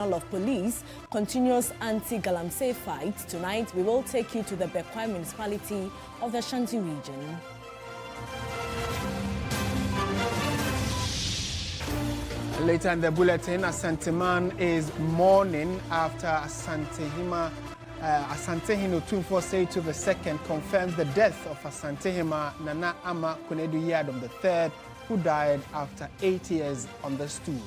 of Police continues anti-Galamsey fight. Tonight, we will take you to the Bekwai municipality of the Ashanti region. Later in the bulletin, Asanteman is mourning after Asantehima Asantehino Tunfo to the second confirms the death of Asantehima Nana Ama Kunedu Yadom III, who died after 8 years on the stool.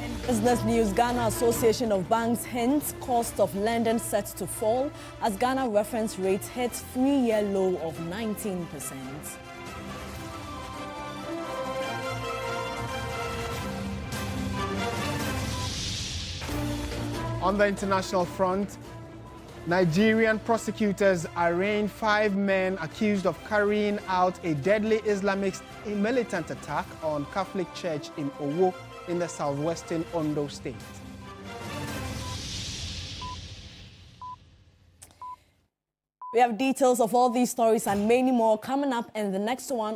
In business news, Ghana Association of Banks hints cost of lending set to fall as Ghana reference rate hits 3-year low of 19%. On the international front, Nigerian prosecutors arraigned 5 men accused of carrying out a deadly Islamic militant attack on Catholic Church in Owo in the southwestern Ondo state. We have details of all these stories and many more coming up, and the next one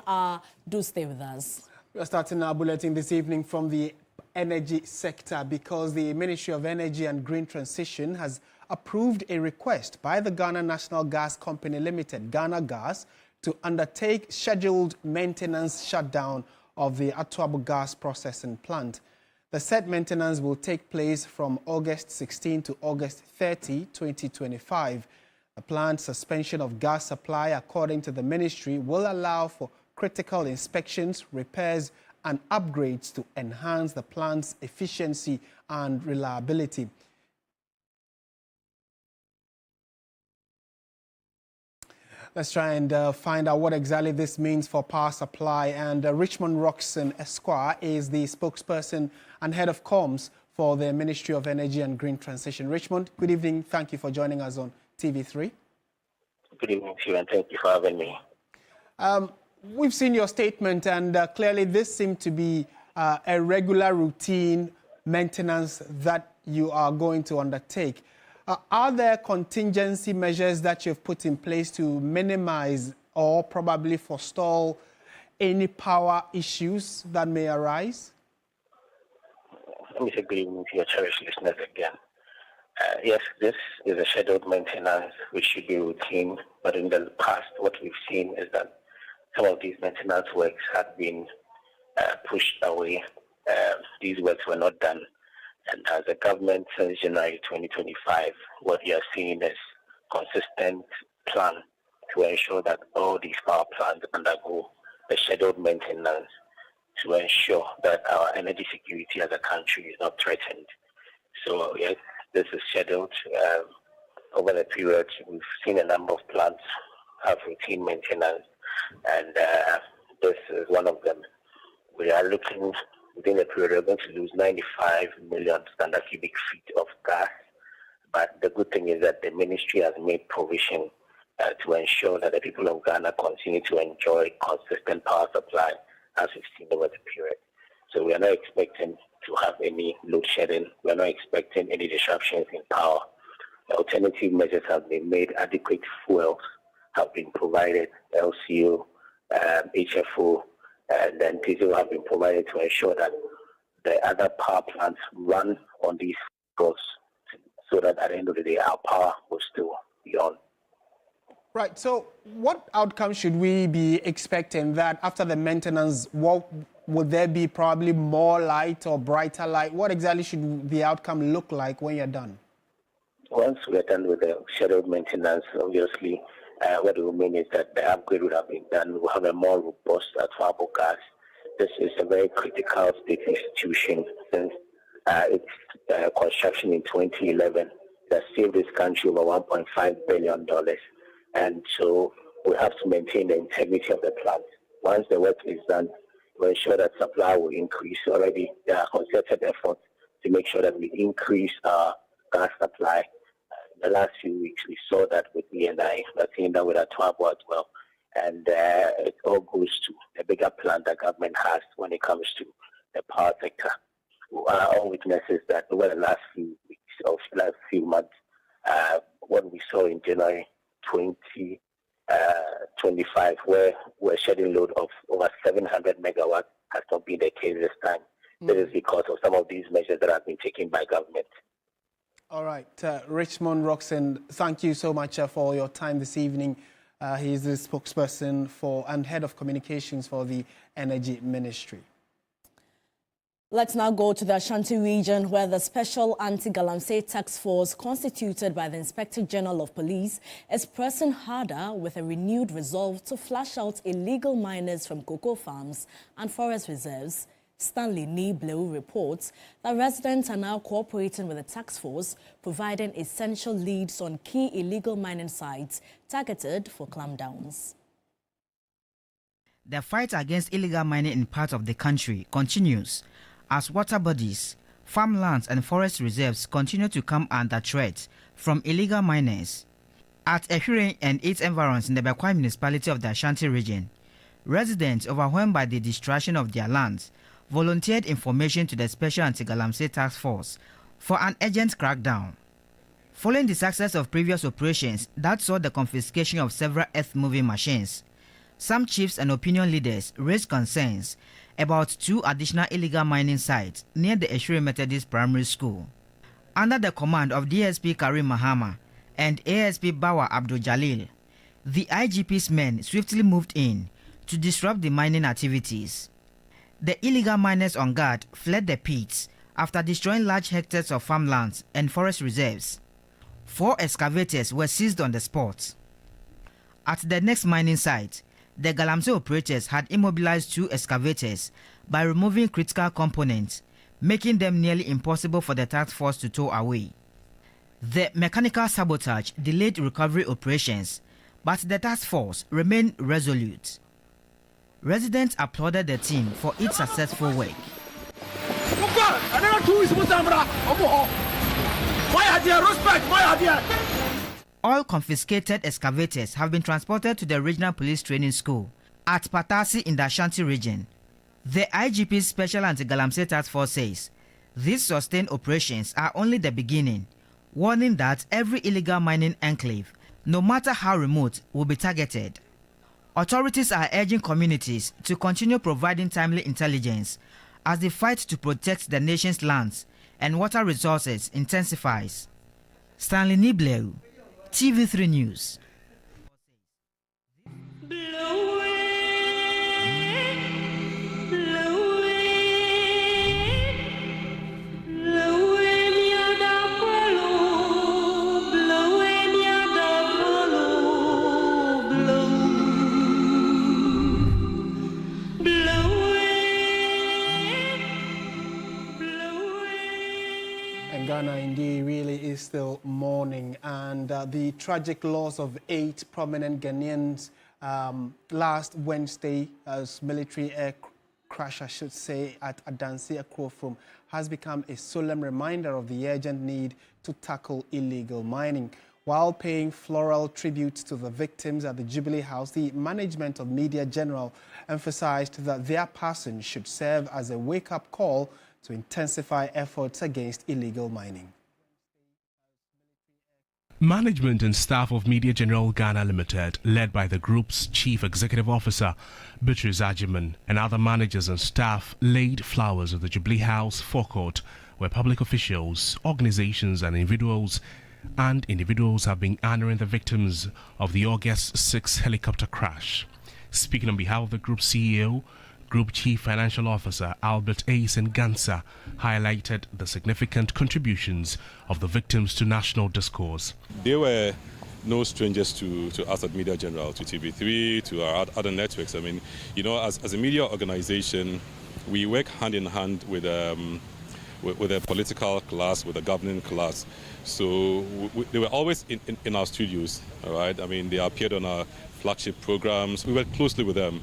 do stay with us. We are starting our bulletin this evening from the energy sector because the Ministry of Energy and Green Transition has approved a request by the Ghana National Gas Company Limited, Ghana Gas, to undertake scheduled maintenance shutdown of the Atuabo gas processing plant. The said maintenance will take place from August 16 to August 30, 2025. The plant's suspension of gas supply, according to the ministry, will allow for critical inspections, repairs, and upgrades to enhance the plant's efficiency and reliability. Let's try and find out what exactly this means for power supply. And Richmond Roxon Esquire is the spokesperson and head of comms for the Ministry of Energy and Green Transition. Richmond, good evening. Thank you for joining us on TV3. Good evening to you, and thank you for having me. We've seen your statement, and clearly this seemed to be a regular routine maintenance that you are going to undertake. Are there contingency measures that you've put in place to minimize or probably forestall any power issues that may arise? Let me say good evening to your cherished listeners again. Yes, this is a scheduled maintenance which should be routine, but in the past what we've seen is that some of these maintenance works have been pushed away. These works were not done. And as a government since January 2025, what we are seeing is consistent plan to ensure that all these power plants undergo a scheduled maintenance to ensure that our energy security as a country is not threatened. So yes, this is scheduled. Over the period, we've seen a number of plants have routine maintenance, and this is one of them. We are looking within the period, we're going to lose 95 million standard cubic feet of gas. But the good thing is that the ministry has made provision to ensure that the people of Ghana continue to enjoy consistent power supply as we've seen over the period. So we are not expecting to have any load shedding. We are not expecting any disruptions in power. Alternative measures have been made. Adequate fuels have been provided. LCO, HFO, and then diesel have been provided to ensure that the other power plants run on these fuels so that at the end of the day, our power will still be on. Right. So what outcome should we be expecting that after the maintenance, what would there be probably more light or brighter light? What exactly should the outcome look like when you're done? Once we are done with the scheduled maintenance, obviously, what will mean is that the upgrade would have been done. We'll have a more robust Atuabo gas. This is a very critical state institution since its construction in 2011 that saved this country over $1.5 billion. And so we have to maintain the integrity of the plant. Once the work is done, we'll ensure that supply will increase. Already there are concerted efforts to make sure that we increase our gas supply. The last few weeks, we saw that with BNI, we're seeing that with Atuabo as well. And it all goes to a bigger plan that government has when it comes to the power sector. We are all witnesses that over the last few weeks, or last few months, what we saw in January 2025, where we're shedding load of over 700 megawatts, has not been the case this time. This is because of some of these measures that have been taken by government. All right. Richmond Roxon, thank you so much for your time this evening. He is the spokesperson for and head of communications for the Energy Ministry. Let's now go to the Ashanti region, where the Special Anti-Galamsey Task Force, constituted by the Inspector General of Police, is pressing harder with a renewed resolve to flush out illegal miners from cocoa farms and forest reserves. Stanley Nibleu reports that residents are now cooperating with the task force, providing essential leads on key illegal mining sites targeted for clampdowns. The fight against illegal mining in parts of the country continues as water bodies, farmlands and forest reserves continue to come under threat from illegal miners. At Ehure and its environs in the Bekwai municipality of the Ashanti region, residents overwhelmed by the destruction of their lands volunteered information to the Special Anti-Galamsey Task Force for an urgent crackdown. Following the success of previous operations that saw the confiscation of several earth-moving machines, some chiefs and opinion leaders raised concerns about 2 additional illegal mining sites near the Ehure Methodist Primary School. Under the command of DSP Karim Mahama and ASP Bawa Abdul Jalil, the IGP's men swiftly moved in to disrupt the mining activities. The illegal miners on guard fled the pits after destroying large hectares of farmlands and forest reserves. 4 excavators were seized on the spot. At the next mining site, the Galamsey operators had immobilized 2 excavators by removing critical components, making them nearly impossible for the task force to tow away. The mechanical sabotage delayed recovery operations, but the task force remained resolute. Residents applauded the team for its successful work. All confiscated excavators have been transported to the Regional Police Training School at Patasi in the Ashanti region. The IGP's Special Anti-Galamsey Task Force says these sustained operations are only the beginning, warning that every illegal mining enclave, no matter how remote, will be targeted. Authorities are urging communities to continue providing timely intelligence as the fight to protect the nation's lands and water resources intensifies. Stanley Nibleu, TV3 News. Ghana indeed really is still mourning, and the tragic loss of 8 prominent Ghanaians last Wednesday as military air crash, I should say, at Adansi Akrofrom has become a solemn reminder of the urgent need to tackle illegal mining. While paying floral tributes to the victims at the Jubilee House, the management of Media General emphasized that their passing should serve as a wake-up call to intensify efforts against illegal mining. Management and staff of Media General Ghana Limited, led by the group's Chief Executive Officer, Beatrice Ajiman, and other managers and staff, laid flowers at the Jubilee House forecourt, where public officials, organizations and individuals have been honoring the victims of the August 6 helicopter crash. Speaking on behalf of the group CEO, Group Chief Financial Officer Albert Asen Gansa highlighted the significant contributions of the victims to national discourse. They were no strangers to us at Media General, to TV3, to our other networks. I mean, you know, as a media organization, we work hand in hand with a political class, with a governing class. So they were always in our studios, all right? I mean, they appeared on our flagship programs. We worked closely with them.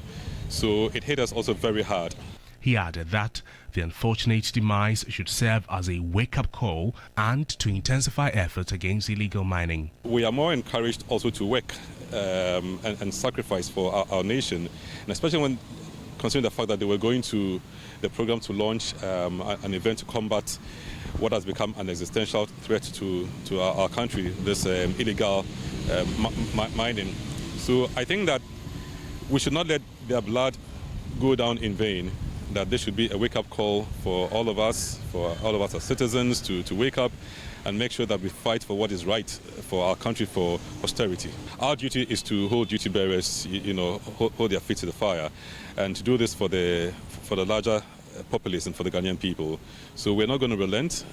So it hit us also very hard. He added that the unfortunate demise should serve as a wake-up call and to intensify efforts against illegal mining. We are more encouraged also to work and sacrifice for our nation, and especially when considering the fact that they were going to the program to launch an event to combat what has become an existential threat to our country, this illegal mining. So I think that we should not let their blood go down in vain. that this should be a wake-up call for all of us as citizens to wake up and make sure that we fight for what is right for our country, for posterity. Our duty is to hold duty bearers, hold their feet to the fire, and to do this for the larger populace and for the Ghanaian people. So we're not going to relent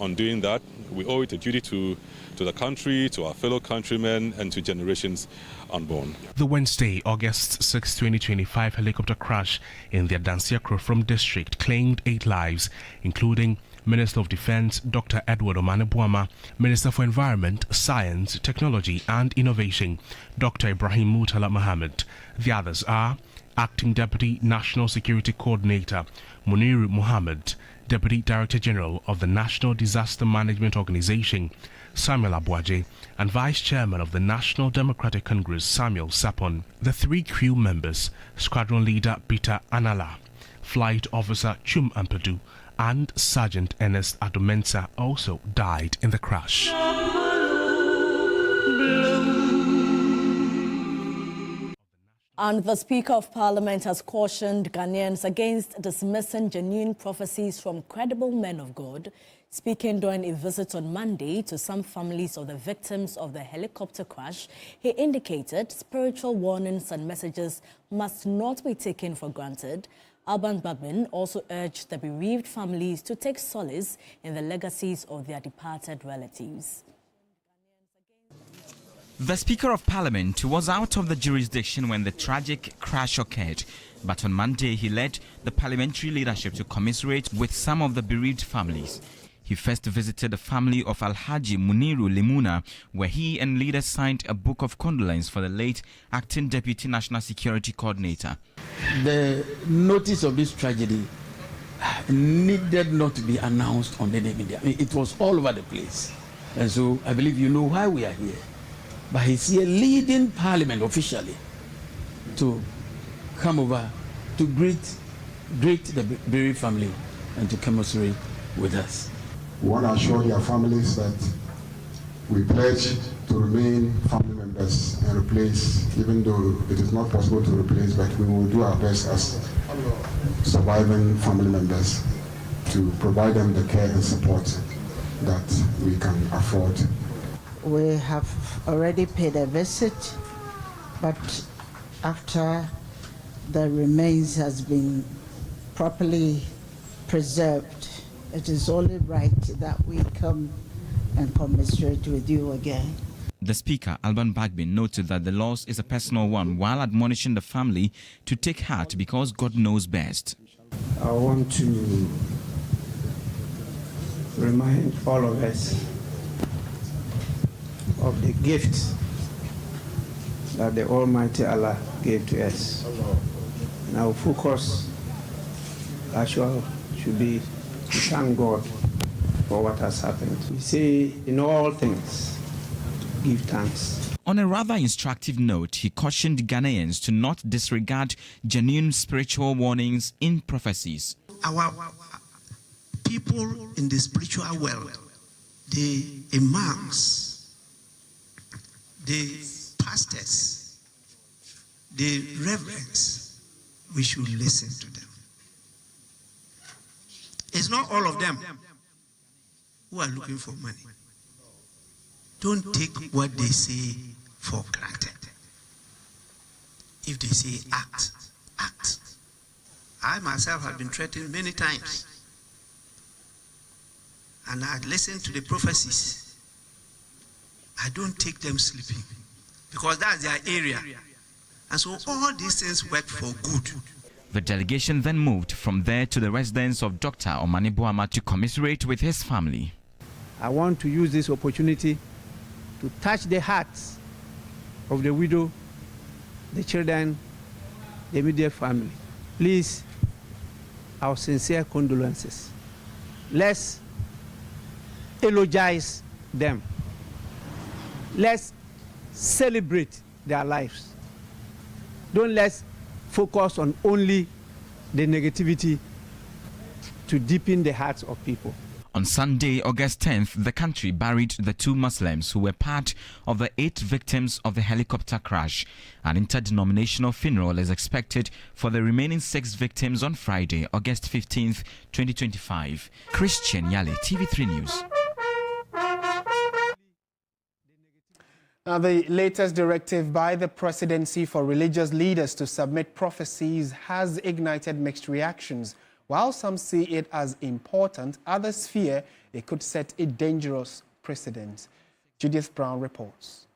on doing that. We owe it a duty to the country, to our fellow countrymen, and to generations unborn. The Wednesday, August 6, 2025 helicopter crash in the Adansi-Akrofrom district claimed 8 lives, including Minister of Defense Dr. Edward Omane-Boamah, Minister for Environment, Science, Technology and Innovation Dr. Ibrahim Murtala Mohammed. The others are Acting Deputy National Security Coordinator Muniru Mohammed, Deputy Director General of the National Disaster Management Organization Samuel Abuaje, and Vice Chairman of the National Democratic Congress Samuel Sapon. The 3 crew members, Squadron Leader Peter Anala, Flight Officer Chum Ampadu, and Sergeant Ernest Adomensa also died in the crash. And the Speaker of Parliament has cautioned Ghanaians against dismissing genuine prophecies from credible men of God. Speaking during a visit on Monday to some families of the victims of the helicopter crash, he indicated spiritual warnings and messages must not be taken for granted. Alban Bagbin also urged the bereaved families to take solace in the legacies of their departed relatives. The Speaker of Parliament was out of the jurisdiction when the tragic crash occurred, but on Monday he led the parliamentary leadership to commiserate with some of the bereaved families. He first visited the family of Alhaji Muniru Limuna, where he and leaders signed a book of condolence for the late Acting Deputy National Security Coordinator. The notice of this tragedy needed not to be announced on the media. I mean, it was all over the place. And so I believe you know why we are here. But he's here leading Parliament officially to come over to greet the bereaved family and to commiserate with us. We want to assure your families that we pledge to remain family members and replace, even though it is not possible to replace, but we will do our best as surviving family members to provide them the care and support that we can afford. We have already paid a visit, but after the remains has been properly preserved, it is only right that we come and commiserate with you again. The Speaker, Alban Bagbin, noted that the loss is a personal one while admonishing the family to take heart because God knows best. I want to remind all of us of the gift that the Almighty Allah gave to us. And our focus, as well, should be to thank God for what has happened. We say in all things, give thanks. On a rather instructive note, he cautioned Ghanaians to not disregard genuine spiritual warnings in prophecies. Our people in the spiritual world, the imams, the pastors, the reverends, we should listen to them. It's not all of them who are looking for money. Don't take what they say for granted. If they say act, act. I myself have been threatened many times. And I listen to the prophecies. I don't take them sleeping because that's their area. And so all these things work for good. The delegation then moved from there to the residence of Dr. Omane-Boamah to commiserate with his family. I want to use this opportunity to touch the hearts of the widow, the children, the immediate family. Please, our sincere condolences. Let's eulogize them. Let's celebrate their lives. Don't let's focus on only the negativity to deepen the hearts of people. On Sunday, August 10th, the country buried the 2 Muslims who were part of the 8 victims of the helicopter crash. An interdenominational funeral is expected for the remaining 6 victims on Friday, August 15th, 2025. Christian Yale, TV3 News. Now, the latest directive by the presidency for religious leaders to submit prophecies has ignited mixed reactions. While some see it as important, others fear it could set a dangerous precedent. Judith Brown reports.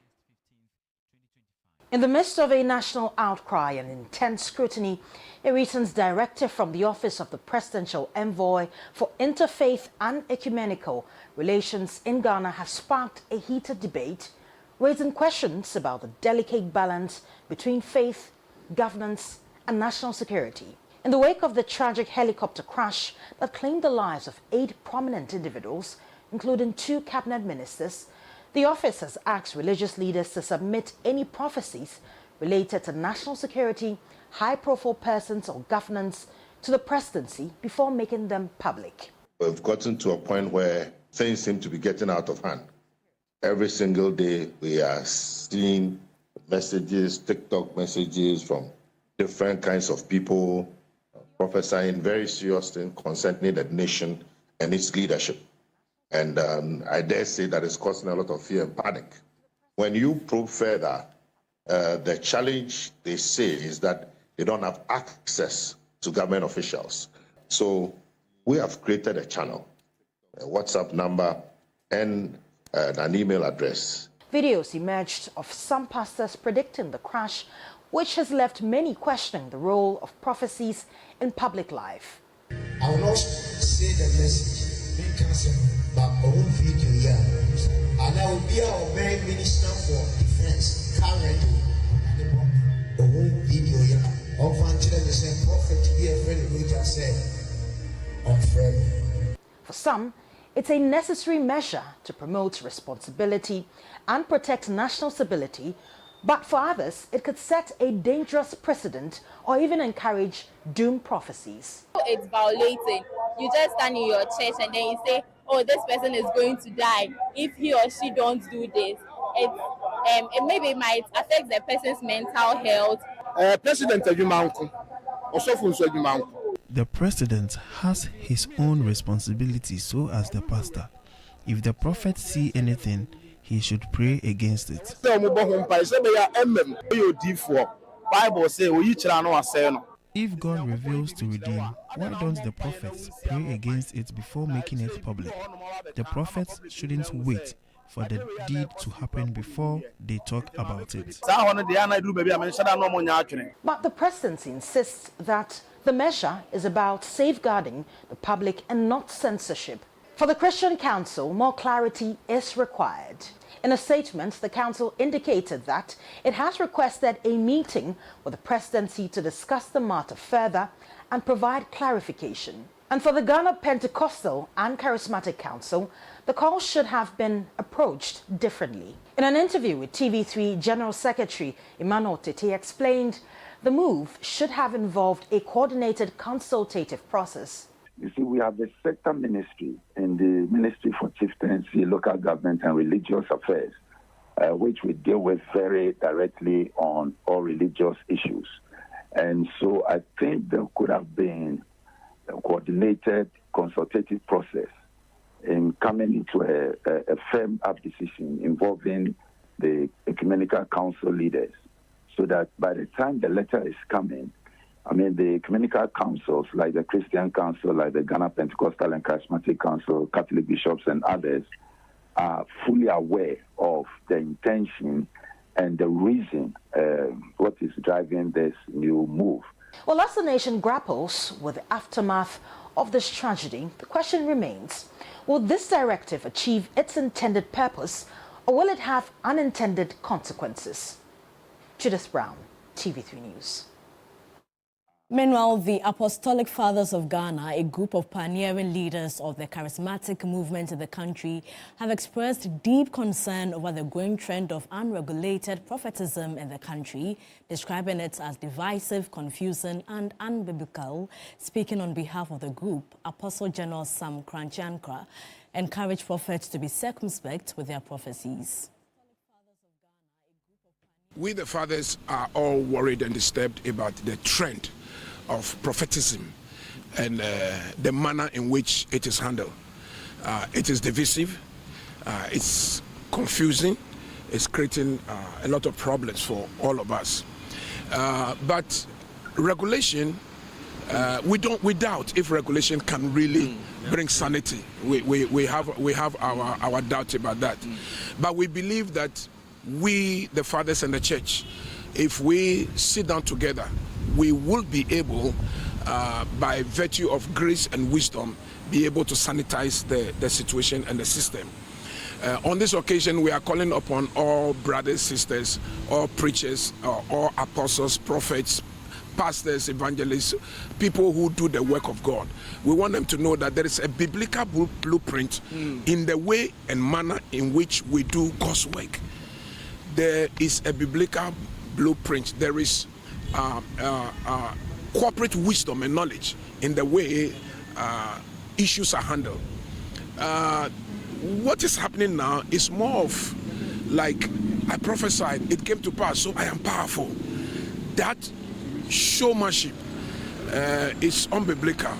In the midst of a national outcry and intense scrutiny, a recent directive from the Office of the Presidential Envoy for Interfaith and Ecumenical Relations in Ghana has sparked a heated debate, raising questions about the delicate balance between faith, governance, and national security. In the wake of the tragic helicopter crash that claimed the lives of 8 prominent individuals, including 2 cabinet ministers, the office has asked religious leaders to submit any prophecies related to national security, high-profile persons or governance to the presidency before making them public. We've gotten to a point where things seem to be getting out of hand. Every single day we are seeing messages, TikTok messages from different kinds of people prophesying very serious things concerning the nation and its leadership. And I dare say that it's causing a lot of fear and panic. When you probe further, the challenge, they say, is that they don't have access to government officials. So we have created a channel, a WhatsApp number, and an email address. Videos emerged of some pastors predicting the crash, which has left many questioning the role of prophecies in public life. I will not say the message, but I won't video here. And I will be our very minister for defense currently. I won't video here. Unfortunately, the same prophet here, Freddie, who just said, on Freddie. For some, it's a necessary measure to promote responsibility and protect national stability. But for others, it could set a dangerous precedent or even encourage doom prophecies. It's violating. You just stand in your church and then you say, oh, this person is going to die if he or she don't do this. It maybe might affect the person's mental health. The president has his own responsibility, so as the pastor. If the prophet see anything, he should pray against it. If God reveals to redeem, why don't the prophets pray against it before making it public? The prophets shouldn't wait for the deed to happen before they talk about it. But the presidency insists that the measure is about safeguarding the public and not censorship. For the Christian Council, more clarity is required. In a statement, the council indicated that it has requested a meeting with the presidency to discuss the matter further and provide clarification. And for the Ghana Pentecostal and Charismatic Council, the call should have been approached differently. In an interview with TV3, General Secretary Emmanuel Tete explained the move should have involved a coordinated consultative process. You see, we have the sector ministry and the Ministry for Chieftaincy, Local Government and Religious Affairs, which we deal with very directly on all religious issues. And so I think there could have been a coordinated consultative process in coming into a firm-up decision involving the Ecumenical Council leaders, so that by the time the letter is coming, the Ecumenical Councils, like the Christian Council, like the Ghana Pentecostal and Charismatic Council, Catholic bishops and others, are fully aware of the intention and the reason what is driving this new move. Well, as the nation grapples with the aftermath of this tragedy, the question remains, will this directive achieve its intended purpose, or will it have unintended consequences? Judith Brown, TV3 News. Meanwhile, the Apostolic Fathers of Ghana, a group of pioneering leaders of the charismatic movement in the country, have expressed deep concern over the growing trend of unregulated prophetism in the country, describing it as divisive, confusing and unbiblical. Speaking on behalf of the group, Apostle General Sam Krankyankra encouraged prophets to be circumspect with their prophecies. We, the fathers, are all worried and disturbed about the trend of prophetism and the manner in which it is handled. It is divisive, it's confusing, it's creating a lot of problems for all of us. But regulation, we doubt if regulation can really bring sanity. We have our doubts about that. But we believe that we, the fathers and the church, if we sit down together, we will be able, by virtue of grace and wisdom, be able to sanitize the situation and the system. On this occasion, we are calling upon all brothers, sisters, all preachers, all apostles, prophets, pastors, evangelists, people who do the work of God. We want them to know that there is a biblical blueprint in the way and manner in which we do God's work. There is a biblical blueprint. There is corporate wisdom and knowledge in the way issues are handled. What is happening now is more of like, I prophesied, it came to pass, so I am powerful. That showmanship is unbiblical.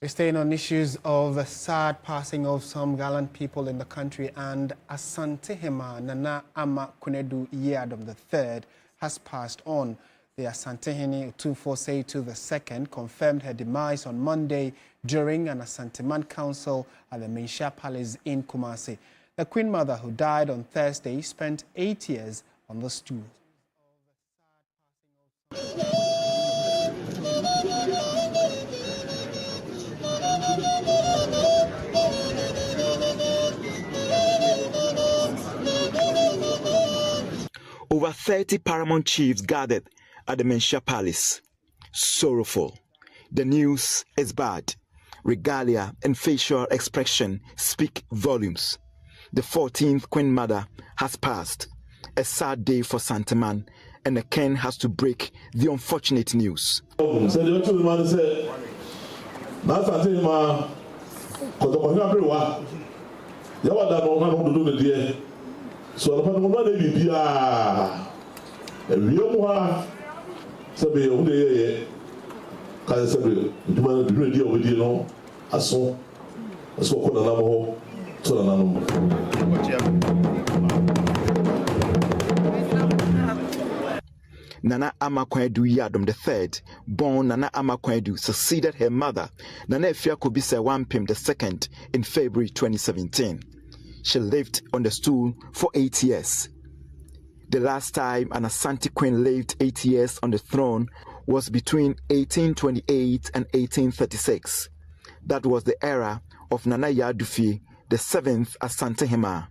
We're staying on issues of the sad passing of some gallant people in the country, and Asantehene Nana Ama Kunedu Yiadom III has passed on. The Asantehene Otumfuo II confirmed her demise on Monday during an Asanteman Council at the Mensha Palace in Kumasi. The Queen Mother, who died on Thursday, spent 8 years on the stool. Over 30 paramount chiefs gathered at the Mensha Palace. Sorrowful. The news is bad. Regalia and facial expression speak volumes. The 14th Queen Mother has passed. A sad day for Santaman, and the king has to break the unfortunate news. So the man may be a real one. Sabi only can say the man be ready over there no aso ko na namo so na namo. Nana Ama Kwedu Yiadom III, born Nana Ama Kwedu, succeeded her mother, Nana Efia Kobise Wampim II, in February 2017. She lived on the stool for 8 years. The last time an Asante queen lived 8 years on the throne was between 1828 and 1836. That was the era of Nana Yadufi, the 7th Asantehene.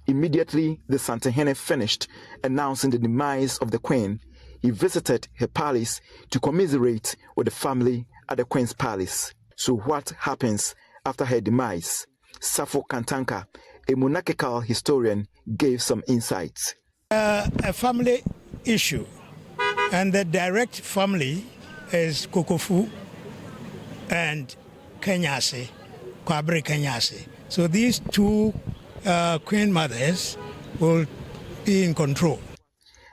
Immediately the Santehene finished announcing the demise of the queen, he visited her palace to commiserate with the family at the queen's palace. So what happens after her demise? Safo Kantanka, a monarchical historian, gave some insights. A family issue, and the direct family is Kokofu and Kenyasi, Kwabri Kenyasi. So these two queen mothers will be in control.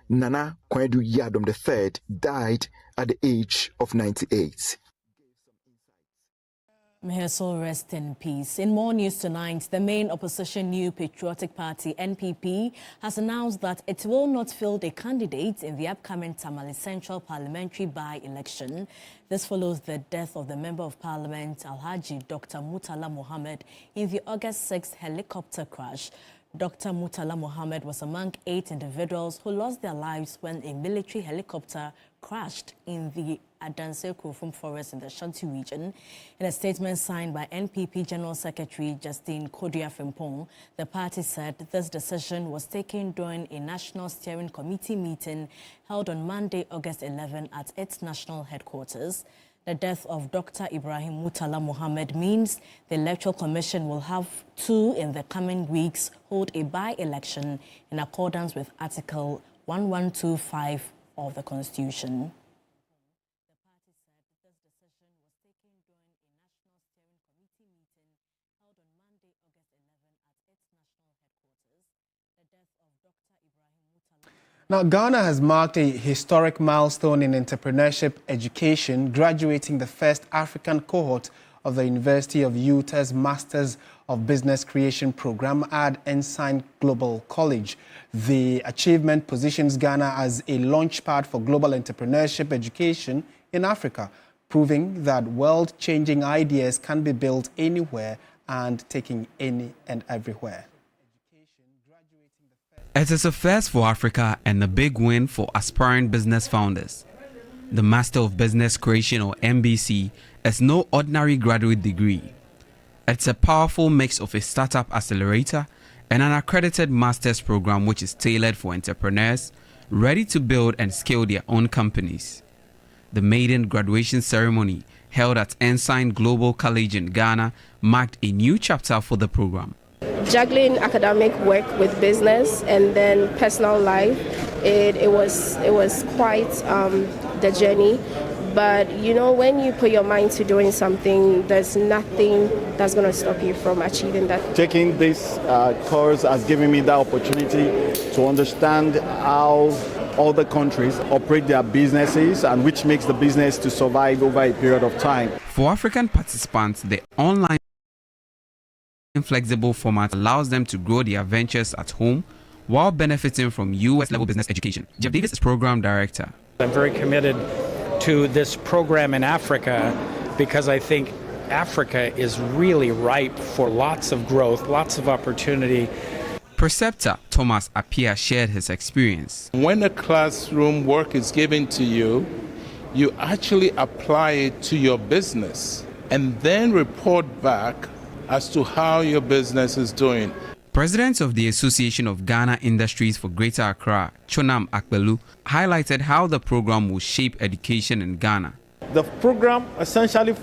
Nana Kwedu Yiadom III died at the age of 98. May her soul rest in peace. In more news tonight, the main opposition New Patriotic Party, NPP, has announced that it will not field a candidate in the upcoming Tamale Central Parliamentary by-election. This follows the death of the Member of Parliament, Alhaji Dr. Murtala Mohammed, in the August 6th helicopter crash. Dr. Murtala Mohammed was among 8 individuals who lost their lives when a military helicopter crashed in the at Danse-Kurfum Forest in the Shanti region. In a statement signed by NPP General Secretary Justine Kodua-Frimpong, the party said this decision was taken during a National Steering Committee meeting held on Monday, August 11 at its national headquarters. The death of Dr. Ibrahim Murtala Mohammed means the Electoral Commission will have to, in the coming weeks, hold a by-election in accordance with Article 1125 of the Constitution. Now, Ghana has marked a historic milestone in entrepreneurship education, graduating the first African cohort of the University of Utah's Masters of Business Creation program at Ensign Global College. The achievement positions Ghana as a launchpad for global entrepreneurship education in Africa, proving that world-changing ideas can be built anywhere and taken any and everywhere. It is a first for Africa and a big win for aspiring business founders. The Master of Business Creation, or MBC, is no ordinary graduate degree. It's a powerful mix of a startup accelerator and an accredited master's program which is tailored for entrepreneurs ready to build and scale their own companies. The maiden graduation ceremony held at Ensign Global College in Ghana marked a new chapter for the program. Juggling academic work with business and then personal life, it was quite the journey. But you know, when you put your mind to doing something, there's nothing that's going to stop you from achieving that. Taking this course has given me the opportunity to understand how other countries operate their businesses and which makes the business to survive over a period of time. For African participants, the online flexible format allows them to grow their ventures at home while benefiting from US-level business education. Jeff Davis is program director. I'm very committed to this program in Africa because I think Africa is really ripe for lots of growth, lots of opportunity. Preceptor Thomas Appiah shared his experience. When a classroom work is given to you, you actually apply it to your business and then report back as to how your business is doing. President of the Association of Ghana Industries for Greater Accra, Chonam Akbelu, highlighted how the program will shape education in Ghana. The program essentially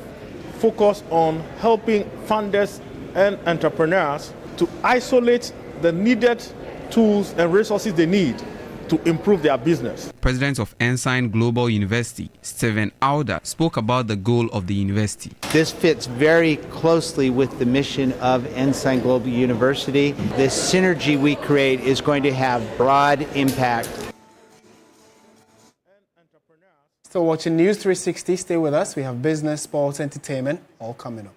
focuses on helping funders and entrepreneurs to isolate the needed tools and resources they need to improve their business. President of Ensign Global University, Stephen Alder, spoke about the goal of the university. This fits very closely with the mission of Ensign Global University. This synergy we create is going to have broad impact. Still watching News 360, stay with us. We have business, sports, entertainment, all coming up.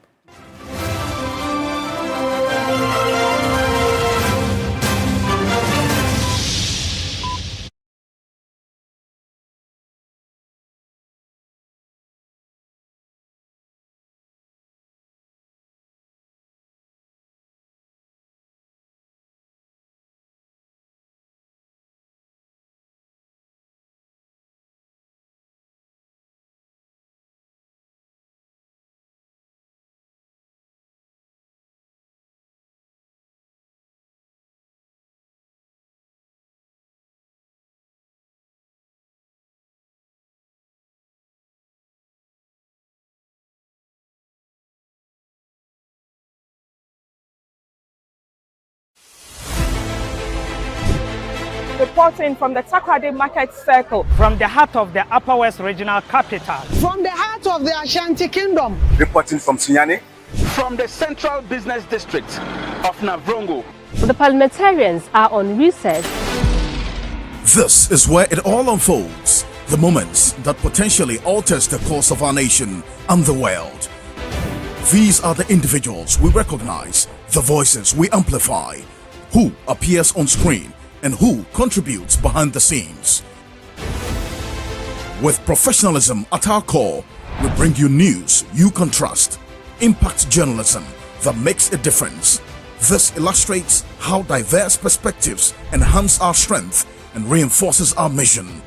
Reporting from the Takoradi Market Circle, from the heart of the Upper West Regional Capital, from the heart of the Ashanti Kingdom, reporting from Sunyani, from the Central Business District of Navrongo. The parliamentarians are on recess. This is where it all unfolds, the moments that potentially alters the course of our nation and the world. These are the individuals we recognize, the voices we amplify, who appears on screen and who contributes behind the scenes. With professionalism at our core, we bring you news you can trust, impact journalism that makes a difference. This illustrates how diverse perspectives enhance our strength and reinforces our mission.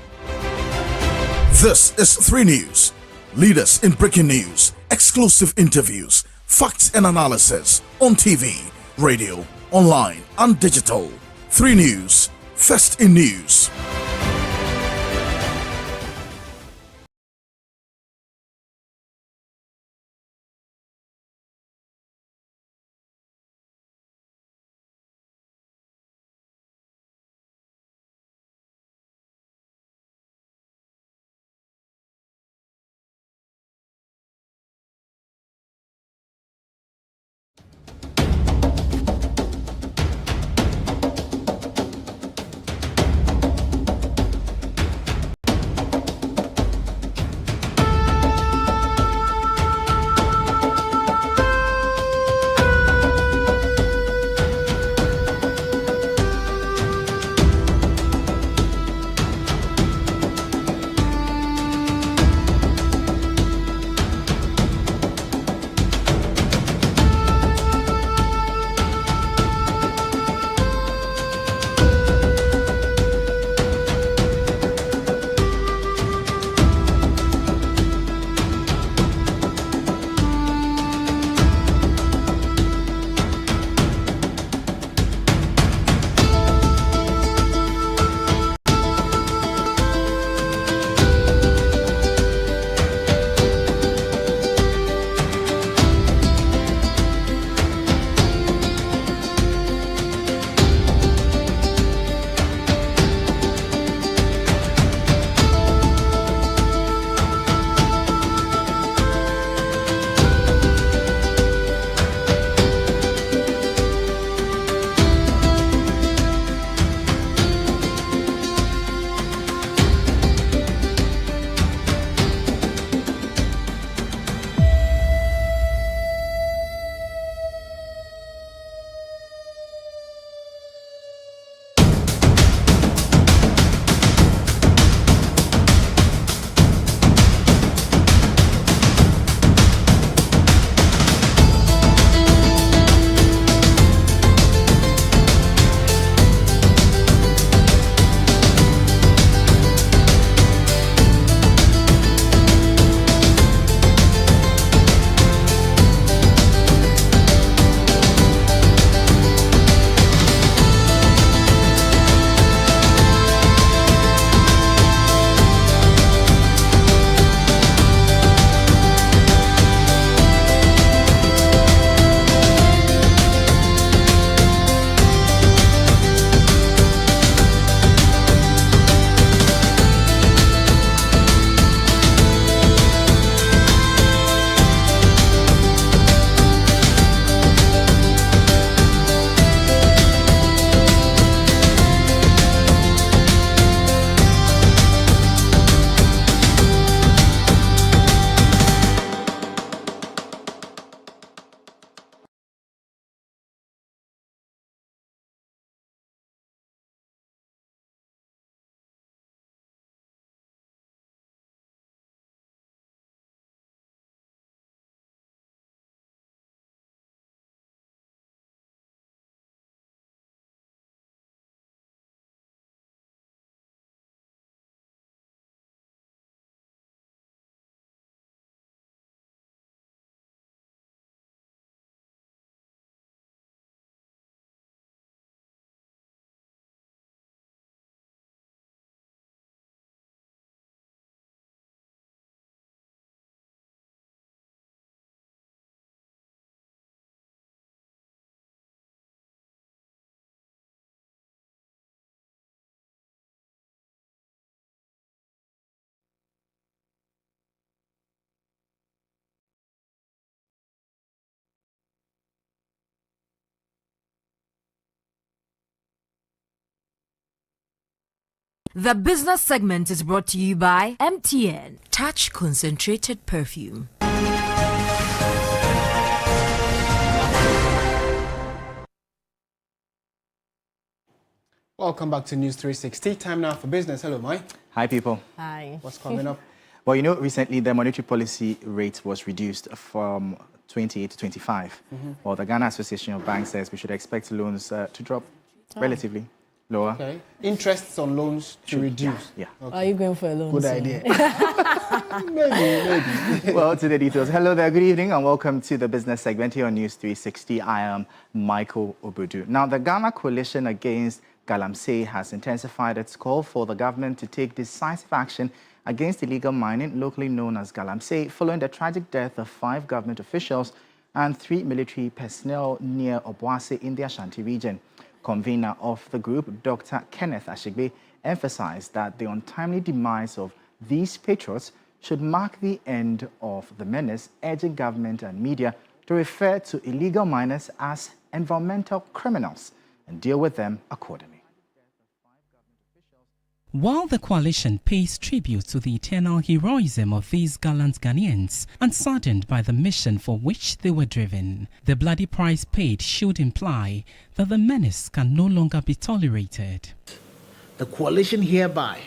This is 3 News, Leaders in breaking news, exclusive interviews, facts and analysis on TV, radio, online and digital. 3 News, first in news. The business segment is brought to you by MTN. Touch concentrated perfume. Welcome back to News 360. Time now for business. Hello, Mai. Hi, people. Hi. What's coming up? Well, you know, recently the monetary policy rate was reduced from 28 to 25. Well, the Ghana Association of Banks says we should expect loans to drop relatively. Lower. Okay. Interests on loans to reduce. Yeah. Okay. Are you going for a loan? Good idea. maybe. Well, to the details. Hello there, good evening, and welcome to the business segment here on News 360. I am Michael Obudu. Now, the Ghana Coalition Against Galamsey has intensified its call for the government to take decisive action against illegal mining, locally known as Galamsey, following the tragic death of 5 government officials and 3 military personnel near Obuasi in the Ashanti region. Convener of the group, Dr. Kenneth Ashigbe, emphasized that the untimely demise of these patriots should mark the end of the menace, urging government and media to refer to illegal miners as environmental criminals and deal with them accordingly. While the coalition pays tribute to the eternal heroism of these gallant Ghanaians and saddened by the mission for which they were driven, the bloody price paid should imply that the menace can no longer be tolerated. The coalition hereby,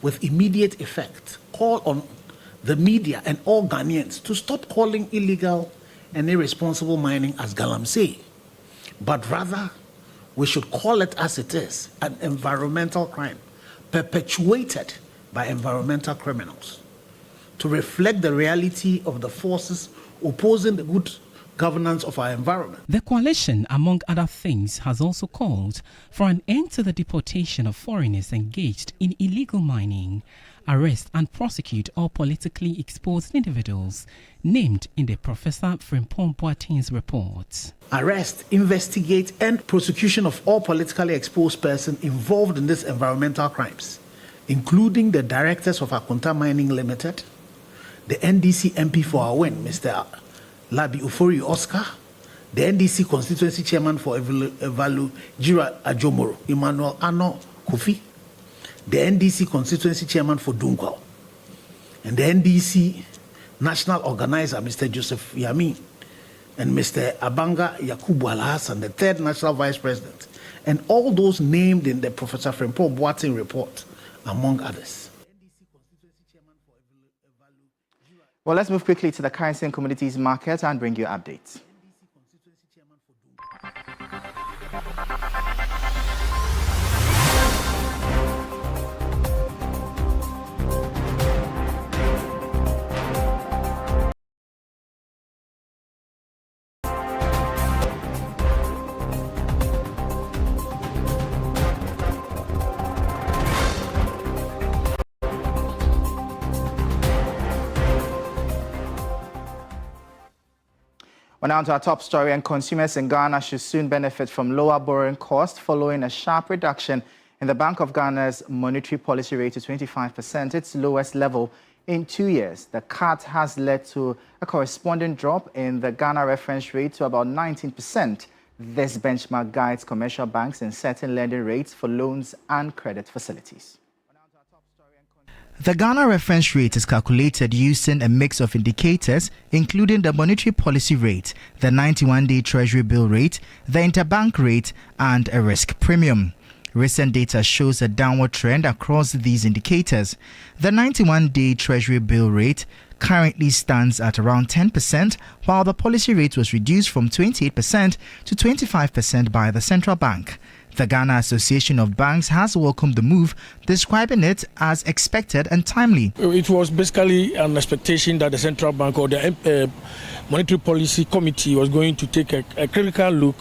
with immediate effect, call on the media and all Ghanaians to stop calling illegal and irresponsible mining as Galamsey, but rather we should call it as it is, an environmental crime perpetuated by environmental criminals, to reflect the reality of the forces opposing the good governance of our environment. The coalition, among other things, has also called for an end to the deportation of foreigners engaged in illegal mining, arrest and prosecute all politically exposed individuals named in the Professor Frimpong Boateng's report. Arrest, investigate and prosecution of all politically exposed persons involved in these environmental crimes, including the directors of Akunta Mining Limited, the NDC MP for our win, Mr. Labi Ufori Oscar, the NDC constituency chairman for Evalu Jira Ajomoro, Emmanuel Ano Kofi, the NDC constituency chairman for Dungwao, and the NDC national organizer, Mr. Joseph Yami, and Mr. Abanga Yakubu Alhassan, the third national vice president, and all those named in the Professor Frimpong Boateng report, among others. Well, let's move quickly to the currency and commodities market and bring you updates. Well, now to our top story, and consumers in Ghana should soon benefit from lower borrowing costs following a sharp reduction in the Bank of Ghana's monetary policy rate to 25%, its lowest level in 2 years. The cut has led to a corresponding drop in the Ghana reference rate to about 19%. This benchmark guides commercial banks in setting lending rates for loans and credit facilities. The Ghana reference rate is calculated using a mix of indicators, including the monetary policy rate, the 91-day Treasury bill rate, the interbank rate, and a risk premium. Recent data shows a downward trend across these indicators. The 91-day Treasury bill rate currently stands at around 10%, while the policy rate was reduced from 28% to 25% by the central bank. The Ghana Association of Banks has welcomed the move, describing it as expected and timely. It was basically an expectation that the central bank or the monetary policy committee was going to take a critical look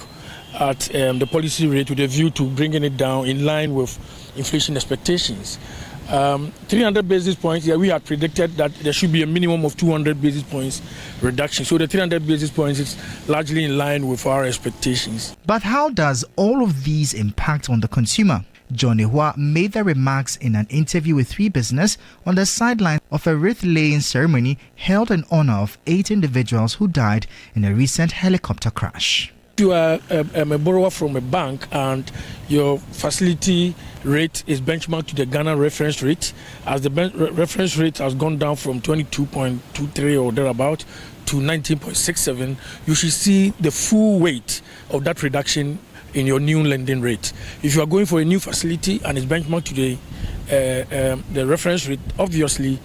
at the policy rate with a view to bringing it down in line with inflation expectations. 300 basis points, we had predicted that there should be a minimum of 200 basis points reduction. So the 300 basis points is largely in line with our expectations. But how does all of these impact on the consumer? John Ehua made the remarks in an interview with 3 Business on the sideline of a wreath-laying ceremony held in honor of 8 individuals who died in a recent helicopter crash. You are a borrower from a bank and your facility rate is benchmarked to the Ghana reference rate. As the reference rate has gone down from 22.23 or thereabout to 19.67, you should see the full weight of that reduction in your new lending rate. If you are going for a new facility and it's benchmarked to the reference rate, obviously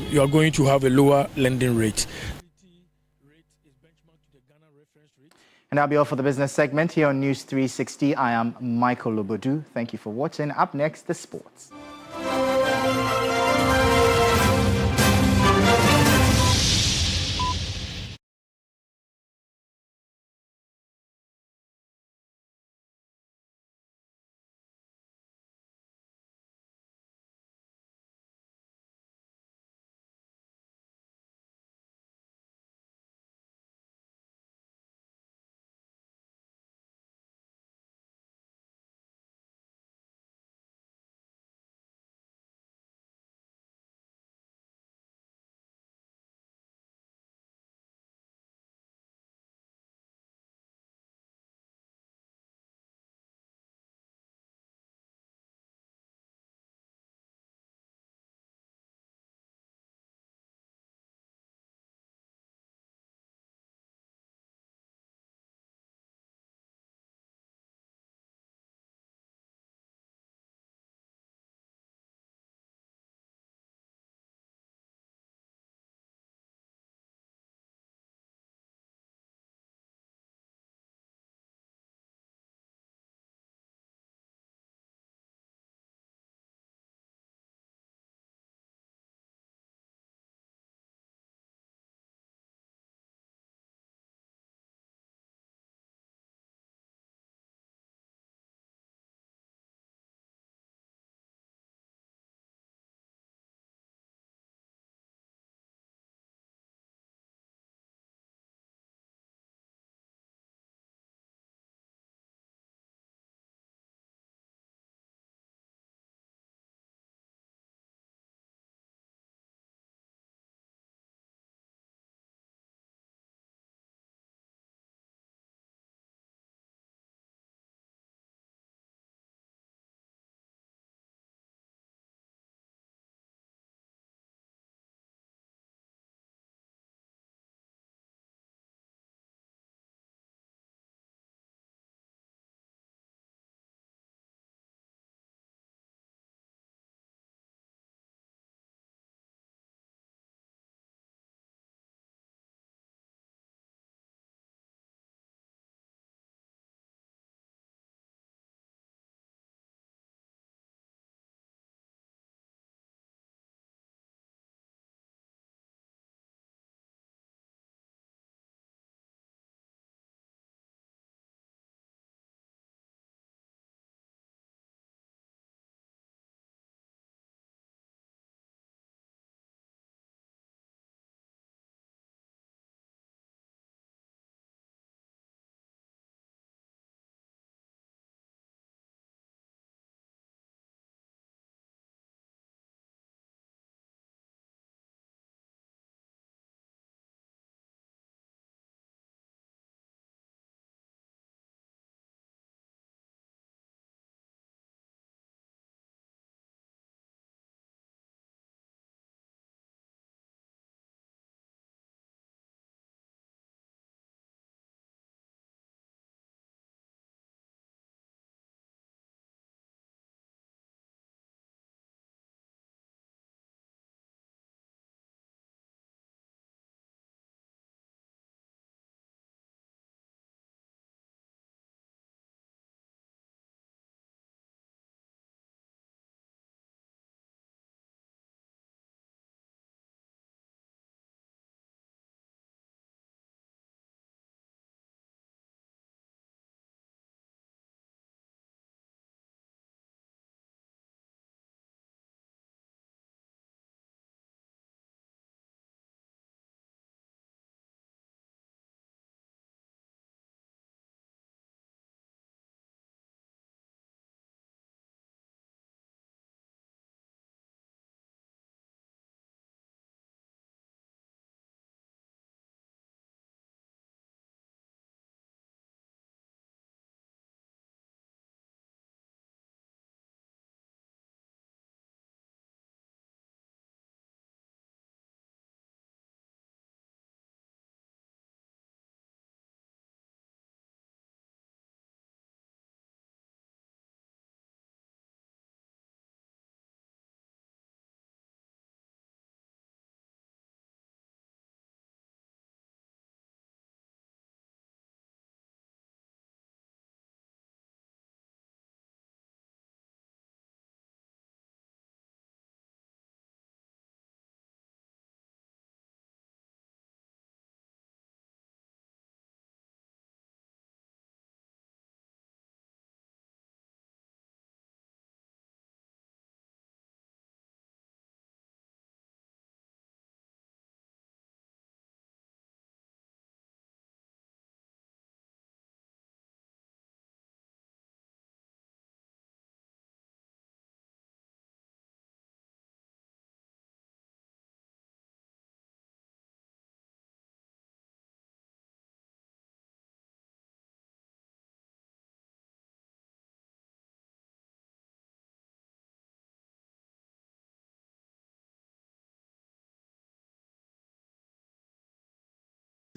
you are going to have a lower lending rate. And that'll be all for the business segment here on News 360. I am Michael Lobodu. Thank you for watching. Up next, the sports.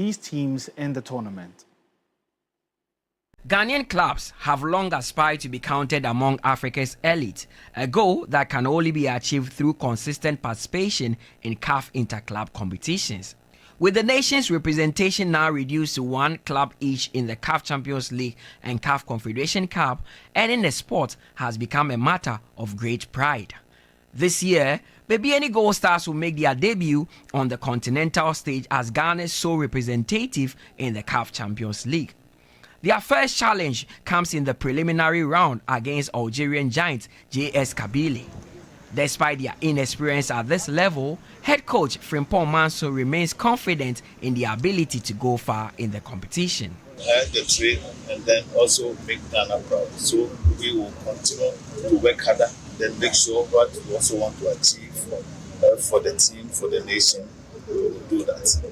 these teams in the tournament. Ghanaian clubs have long aspired to be counted among Africa's elite, a goal that can only be achieved through consistent participation in CAF interclub competitions. With the nation's representation now reduced to one club each in the CAF Champions League and CAF Confederation Cup, earning the sport has become a matter of great pride. This year, Babiani Gold Stars will make their debut on the continental stage as Ghana's sole representative in the CAF Champions League. Their first challenge comes in the preliminary round against Algerian giant JS Kabylie. Despite their inexperience at this level, head coach Frimpong Manso remains confident in their ability to go far in the competition. The train and then also make Ghana proud. So we will continue to work harder, then make sure what we also want to achieve for the team, for the nation. We will do that.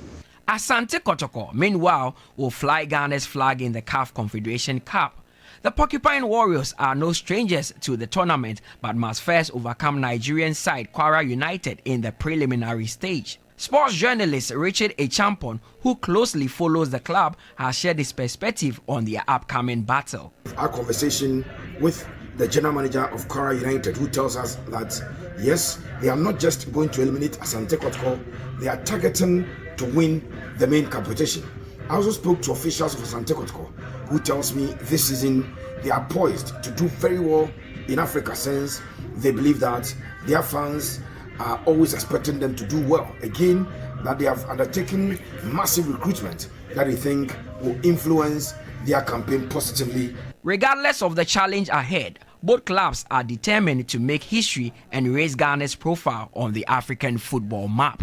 Asante Kotoko, meanwhile, will fly Ghana's flag in the CAF Confederation Cup. The Porcupine Warriors are no strangers to the tournament, but must first overcome Nigerian side Kwara United in the preliminary stage. Sports journalist Richard Echampon, who closely follows the club, has shared his perspective on their upcoming battle. Our conversation with the general manager of Kwara United, who tells us that yes, they are not just going to eliminate Asante Kotoko, they are targeting to win the main competition. I also spoke to officials of Asante Kotoko, who tells me this season they are poised to do very well in Africa, since they believe that their fans are always expecting them to do well. Again, that they have undertaken massive recruitment that they think will influence their campaign positively. Regardless of the challenge ahead, both clubs are determined to make history and raise Ghana's profile on the African football map.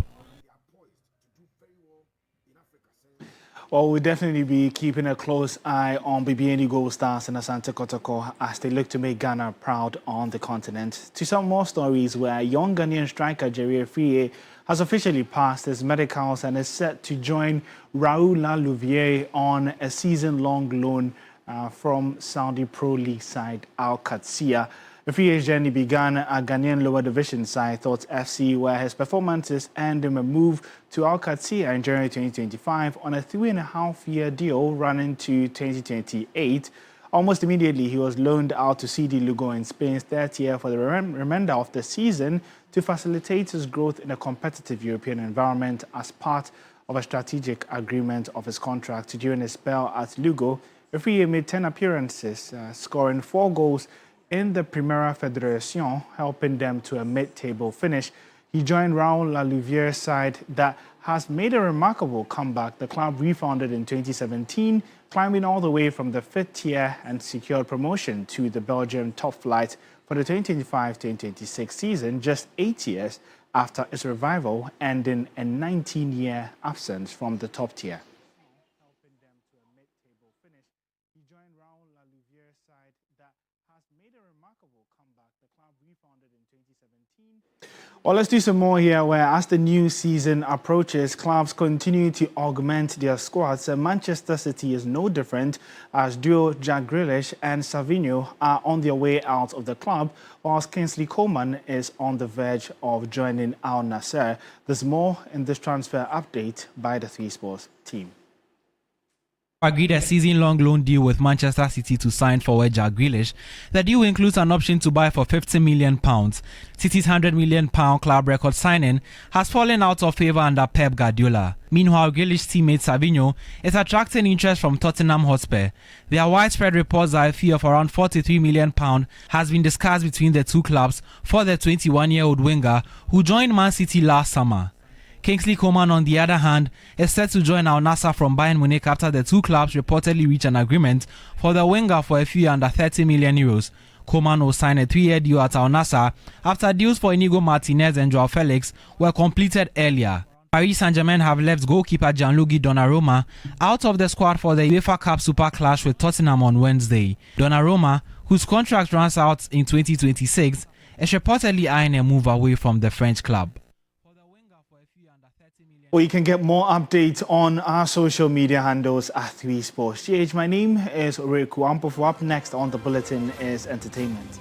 Well, we'll definitely be keeping a close eye on Babiani Gold Stars and Asante Kotoko as they look to make Ghana proud on the continent. To some more stories where young Ghanaian striker Jerry Afriye has officially passed his medicals and is set to join Raoul Louvier on a season-long loan from Saudi Pro League side Al Qadsiya. Afriye's journey began at Ghanaian lower division side Thoughts FC, where his performances earned him a move to Al Qadsiya in January 2025 on a 3.5-year deal running to 2028. Almost immediately, he was loaned out to CD Lugo in Spain's third tier for the remainder of the season to facilitate his growth in a competitive European environment as part of a strategic agreement of his contract. During his spell at Lugo, Afriye made 10 appearances, scoring 4 goals in the Primera Federación, helping them to a mid-table finish. He joined Raoul Louvier's side that has made a remarkable comeback. The club refounded in 2017, climbing all the way from the 5th tier and secured promotion to the Belgium top flight for the 2025-2026 season, just 8 years after its revival, ending a 19-year absence from the top tier. Well, let's do some more here, where as the new season approaches, clubs continue to augment their squads. Manchester City is no different, as duo Jack Grealish and Savinho are on their way out of the club, whilst Kingsley Coman is on the verge of joining Al Nassr. There's more in this transfer update by the 3 Sports team. Agreed a season-long loan deal with Manchester City to sign forward Jack Grealish. The deal includes an option to buy for £50 million. City's £100 million club record signing has fallen out of favour under Pep Guardiola. Meanwhile, Grealish's teammate Savinho is attracting interest from Tottenham Hotspur. There are widespread reports that a fee of around £43 million has been discussed between the two clubs for the 21-year-old winger who joined Man City last summer. Kingsley Coman, on the other hand, is set to join Al Nassr from Bayern Munich after the two clubs reportedly reach an agreement for the winger for a fee under €30 million. Coman will sign a 3-year deal at Al Nassr after deals for Inigo Martinez and Joao Felix were completed earlier. Paris Saint-Germain have left goalkeeper Gianluigi Donnarumma out of the squad for the UEFA Cup Super Clash with Tottenham on Wednesday. Donnarumma, whose contract runs out in 2026, is reportedly eyeing a move away from the French club. Well, you can get more updates on our social media handles at 3 Sports. GH, my name is Riku Ampofu. Up next on the bulletin is entertainment.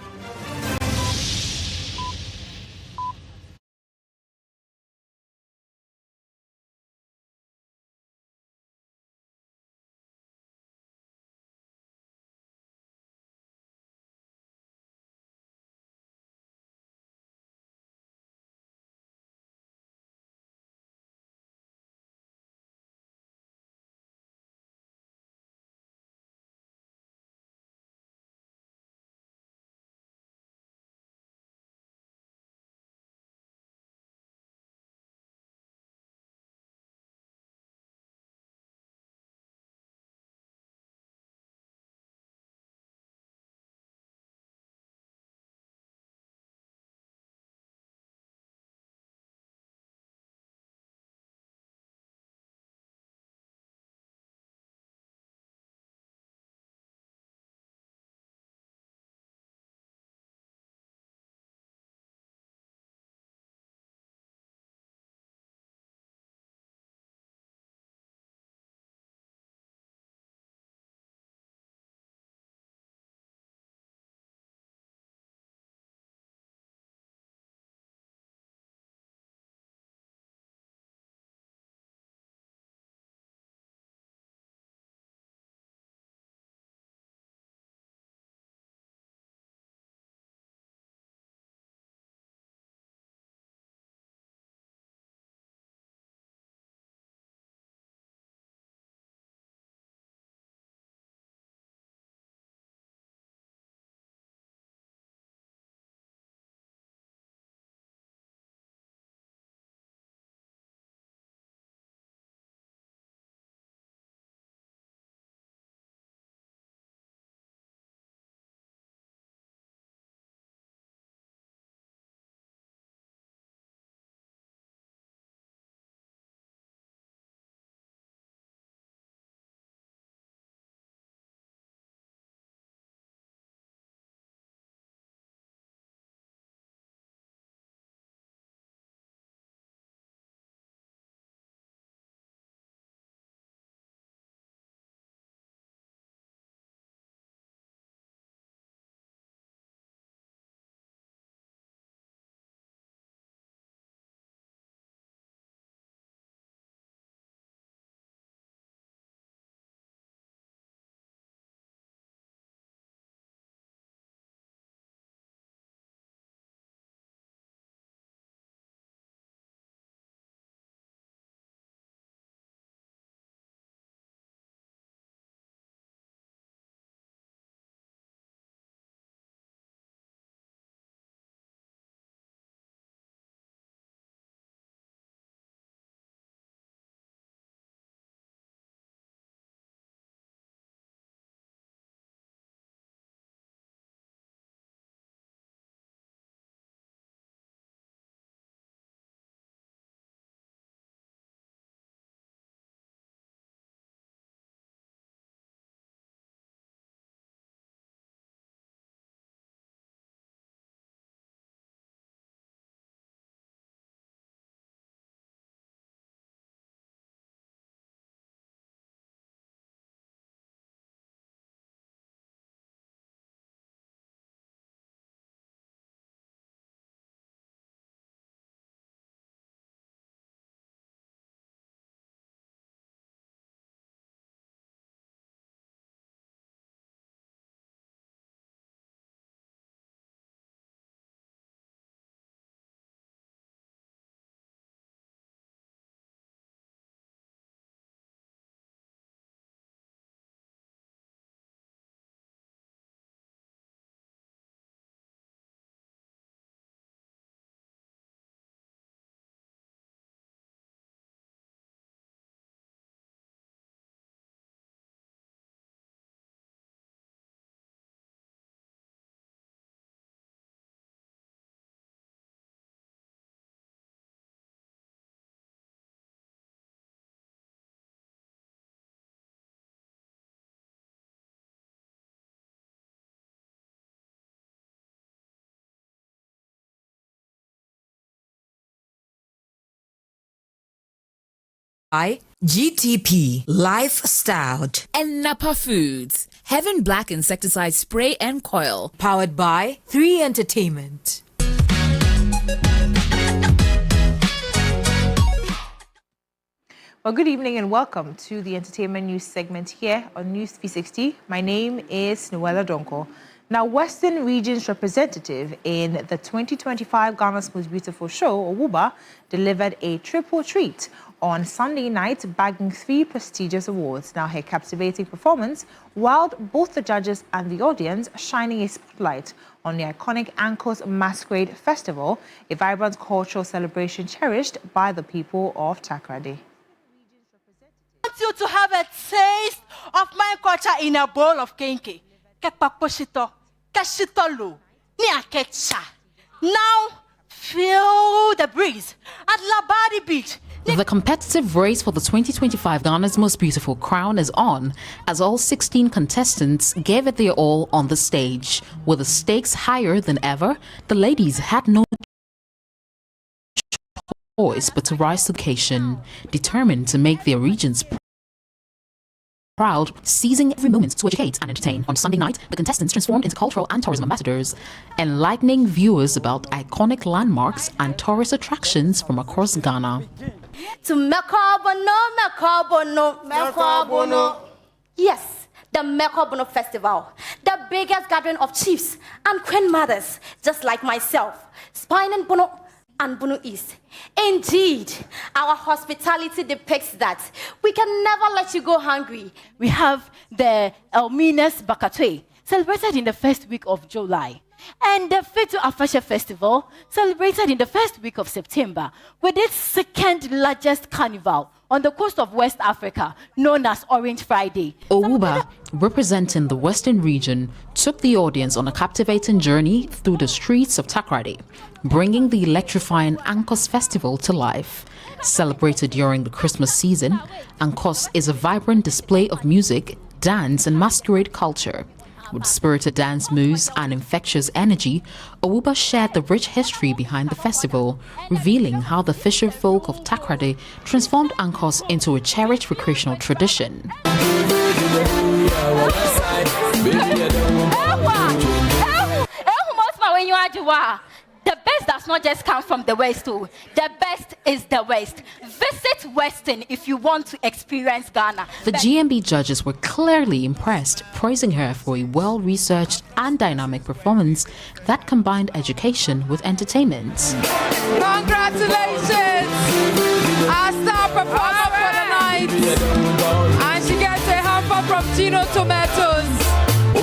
GTP Lifestyle and Napa Foods, Heaven Black Insecticide Spray and Coil. Powered by 3 Entertainment. Well, good evening and welcome to the entertainment news segment here on News360. My name is Noella Donko. Now, Western Region's representative in the 2025 Ghana's Most Beautiful Show, Owuba, delivered a triple treat on Sunday night, bagging 3 prestigious awards. Now, her captivating performance wowed both the judges and the audience, shining a spotlight on the iconic Ankos Masquerade Festival, a vibrant cultural celebration cherished by the people of Takoradi. I want you to have a taste of my culture in a bowl of kenke. Now, feel the breeze at Labadi Beach. The competitive race for the 2025 Ghana's Most Beautiful Crown is on, as all 16 contestants gave it their all on the stage. With the stakes higher than ever, the ladies had no choice but to rise to the occasion, determined to make their regions proud, seizing every moment to educate and entertain. On Sunday night, the contestants transformed into cultural and tourism ambassadors, enlightening viewers about iconic landmarks and tourist attractions from across Ghana. To Mekobono. Yes, the Mekobono Festival, the biggest gathering of chiefs and queen mothers, just like myself, Spine and Bono and Bono East. Indeed, our hospitality depicts that we can never let you go hungry. We have the Elmina's Bakatwe, celebrated in the first week of July, and the Fetu Afasha Festival, celebrated in the first week of September, with its second largest carnival on the coast of West Africa, known as Orange Friday. Owuba, representing the Western region, took the audience on a captivating journey through the streets of Takoradi, bringing the electrifying Ankos Festival to life. Celebrated during the Christmas season, Ankos is a vibrant display of music, dance, and masquerade culture. With spirited dance moves and infectious energy, Owuba shared the rich history behind the festival, revealing how the fisher folk of Takoradi transformed Ankos into a cherished recreational tradition. The best does not just come from the West, too. The best is the West. Visit Western if you want to experience Ghana. The GMB judges were clearly impressed, praising her for a well-researched and dynamic performance that combined education with entertainment. Congratulations! Our star performer for the night. And she gets a hamper from Gino Tomatoes.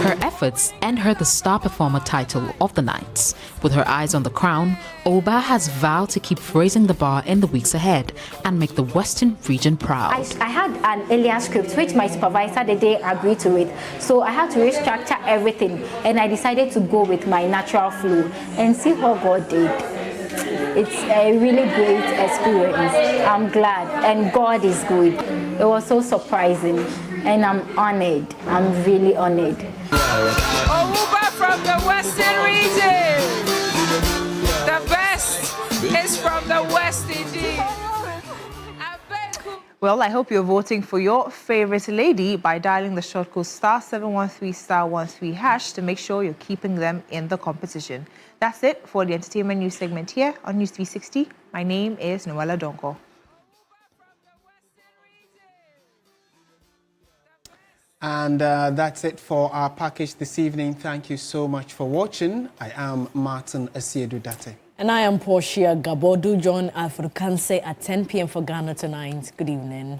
Her efforts earned her the Star Performer title of the night. With her eyes on the crown, Owuba has vowed to keep raising the bar in the weeks ahead and make the Western region proud. I had an alien script which my supervisor the day agreed to it. So I had to restructure everything and I decided to go with my natural flow and see what God did. It's a really great experience. I'm glad and God is good. It was so surprising and I'm honored. I'm really honored. Owuba from the Western region. The best is from the West indeed. Well, I hope you're voting for your favorite lady by dialing the short code *713*13# to make sure you're keeping them in the competition. That's it for the entertainment news segment here on News360. My name is Noella Donko. And that's it for our package this evening. Thank you so much for watching. I am Martin Asiedu-Dartey. And I am Portia. Gabor. Do join Africanse at 10 p.m. for Ghana tonight. Good evening.